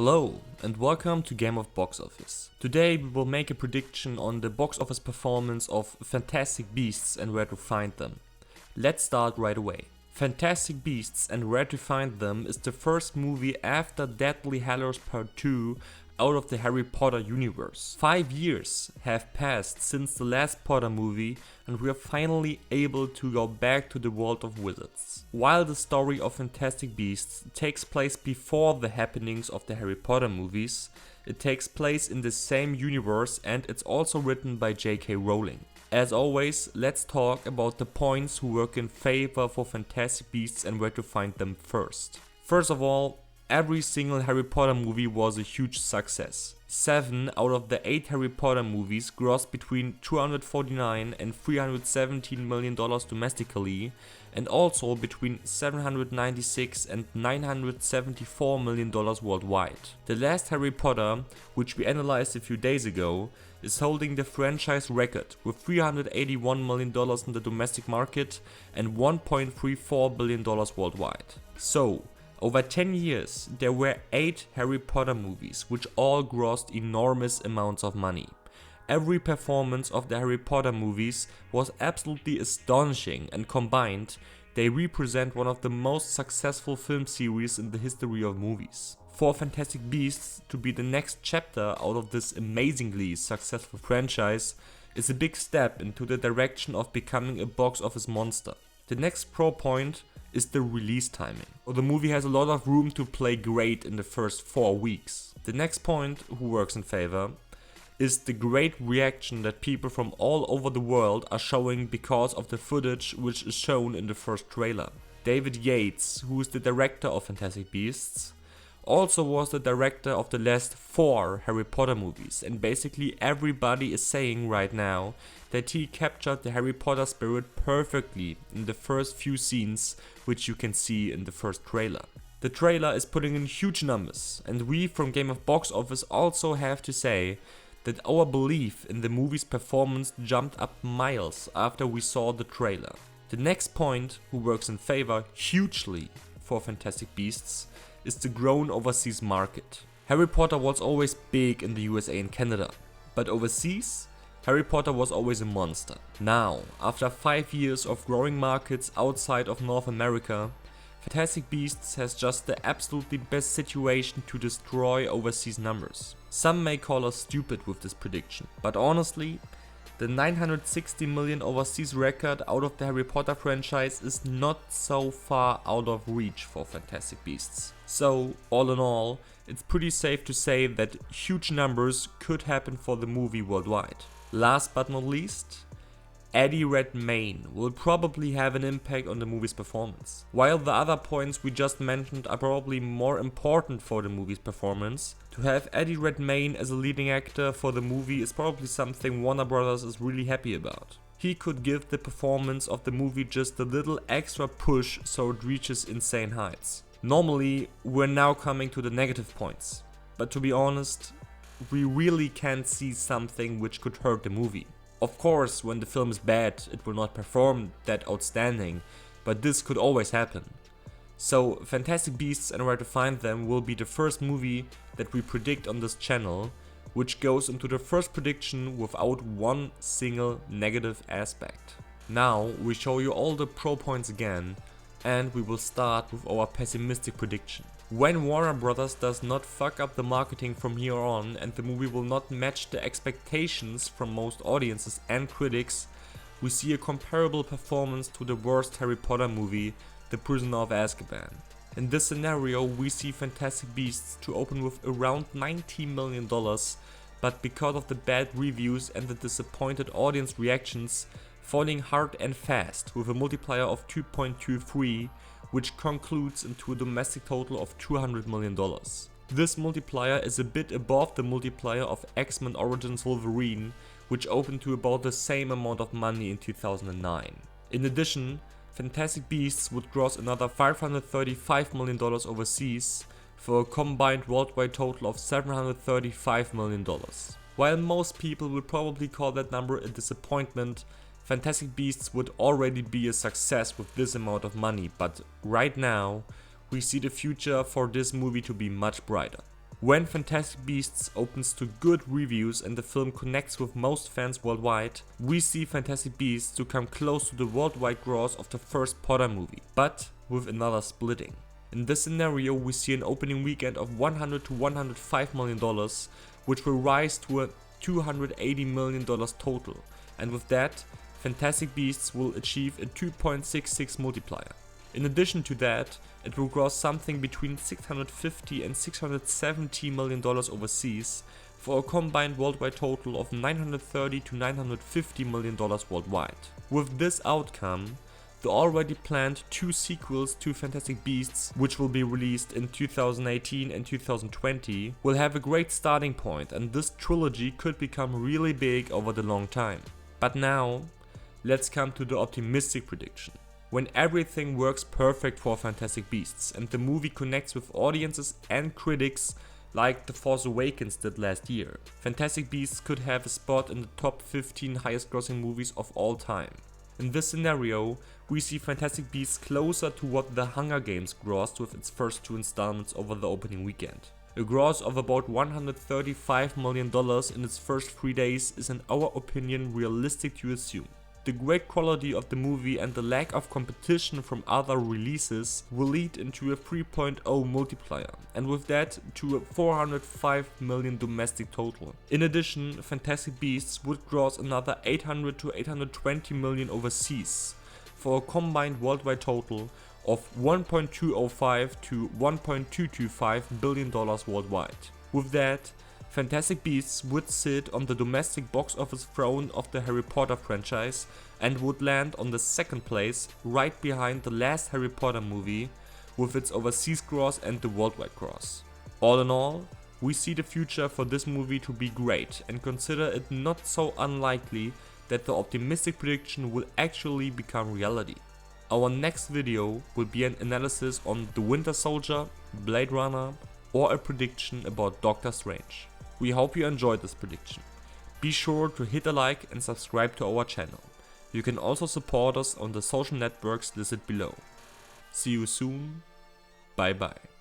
Hello and welcome to Game of Box Office. Today we will make a prediction on the box office performance of Fantastic Beasts and where to find them. Let's start right away. Fantastic Beasts and Where to Find Them is the first movie after Deathly Hallows Part 2 out of the Harry Potter universe. 5 years have passed since the last Potter movie and we are finally able to go back to the world of wizards. While the story of Fantastic Beasts takes place before the happenings of the Harry Potter movies, it takes place in the same universe and it's also written by J.K. Rowling. As always, let's talk about the points who work in favor for Fantastic Beasts and Where to Find Them first. First of all, every single Harry Potter movie was a huge success. 7 out of the 8 Harry Potter movies grossed between $249 and $317 million domestically, and also between $796 and $974 million worldwide. The last Harry Potter, which we analyzed a few days ago, is holding the franchise record with $381 million in the domestic market and $1.34 billion worldwide. So, over 10 years, there were 8 Harry Potter movies which all grossed enormous amounts of money. Every performance of the Harry Potter movies was absolutely astonishing, and combined, they represent one of the most successful film series in the history of movies. For Fantastic Beasts to be the next chapter out of this amazingly successful franchise is a big step into the direction of becoming a box office monster. The next pro point is the release timing. The movie has a lot of room to play great in the first 4 weeks. The next point who works in favor is the great reaction that people from all over the world are showing because of the footage which is shown in the first trailer. David Yates, who is the director of Fantastic Beasts, also was the director of the last 4 Harry Potter movies, and basically everybody is saying right now that he captured the Harry Potter spirit perfectly in the first few scenes which you can see in the first trailer. The trailer is putting in huge numbers, and we from Game of Box Office also have to say that our belief in the movie's performance jumped up miles after we saw the trailer. The next point who works in favor hugely for Fantastic Beasts is the grown overseas market. Harry Potter was always big in the USA and Canada, but overseas, Harry Potter was always a monster. Now, after 5 years of growing markets outside of North America, Fantastic Beasts has just the absolutely best situation to destroy overseas numbers. Some may call us stupid with this prediction, but honestly, the 960 million overseas record out of the Harry Potter franchise is not so far out of reach for Fantastic Beasts. So, all in all, it's pretty safe to say that huge numbers could happen for the movie worldwide. Last but not least, Eddie Redmayne will probably have an impact on the movie's performance. While the other points we just mentioned are probably more important for the movie's performance, to have Eddie Redmayne as a leading actor for the movie is probably something Warner Bros. Is really happy about. He could give the performance of the movie just a little extra push so it reaches insane heights. Normally, we're now coming to the negative points, but to be honest, we really can't see something which could hurt the movie. Of course, when the film is bad, it will not perform that outstanding, but this could always happen. So, Fantastic Beasts and Where to Find Them will be the first movie that we predict on this channel, which goes into the first prediction without one single negative aspect. Now, we show you all the pro points again, and we will start with our pessimistic prediction. When Warner Bros. Does not fuck up the marketing from here on and the movie will not match the expectations from most audiences and critics, we see a comparable performance to the worst Harry Potter movie, The Prisoner of Azkaban. In this scenario, we see Fantastic Beasts to open with around $90 million, but because of the bad reviews and the disappointed audience reactions, falling hard and fast with a multiplier of 2.23, which concludes into a domestic total of $200 million. This multiplier is a bit above the multiplier of X-Men Origins Wolverine, which opened to about the same amount of money in 2009. In addition, Fantastic Beasts would gross another $535 million overseas for a combined worldwide total of $735 million. While most people will probably call that number a disappointment, Fantastic Beasts would already be a success with this amount of money, but right now we see the future for this movie to be much brighter. When Fantastic Beasts opens to good reviews and the film connects with most fans worldwide, we see Fantastic Beasts to come close to the worldwide gross of the first Potter movie, but with another splitting. In this scenario, we see an opening weekend of $100 to $105 million, which will rise to a $280 million total, and with that, Fantastic Beasts will achieve a 2.66 multiplier. In addition to that, it will gross something between $650 and $670 million overseas, for a combined worldwide total of $930 to $950 million worldwide. With this outcome, the already planned 2 sequels to Fantastic Beasts, which will be released in 2018 and 2020, will have a great starting point, and this trilogy could become really big over the long time. But now, let's come to the optimistic prediction. When everything works perfect for Fantastic Beasts and the movie connects with audiences and critics like The Force Awakens did last year, Fantastic Beasts could have a spot in the top 15 highest grossing movies of all time. In this scenario, we see Fantastic Beasts closer to what The Hunger Games grossed with its first 2 installments over the opening weekend. A gross of about $135 million in its first 3 days is in our opinion realistic to assume. The great quality of the movie and the lack of competition from other releases will lead into a 3.0 multiplier, and with that to a $405 million domestic total. In addition, Fantastic Beasts would gross another $800 to $820 million overseas, for a combined worldwide total of $1.205 to $1.225 billion worldwide. With that, Fantastic Beasts would sit on the domestic box office throne of the Harry Potter franchise and would land on the 2nd place, right behind the last Harry Potter movie, with its overseas gross and the worldwide gross. All in all, we see the future for this movie to be great and consider it not so unlikely that the optimistic prediction will actually become reality. Our next video will be an analysis on The Winter Soldier, Blade Runner, or a prediction about Doctor Strange. We hope you enjoyed this prediction. Be sure to hit a like and subscribe to our channel. You can also support us on the social networks listed below. See you soon. Bye bye.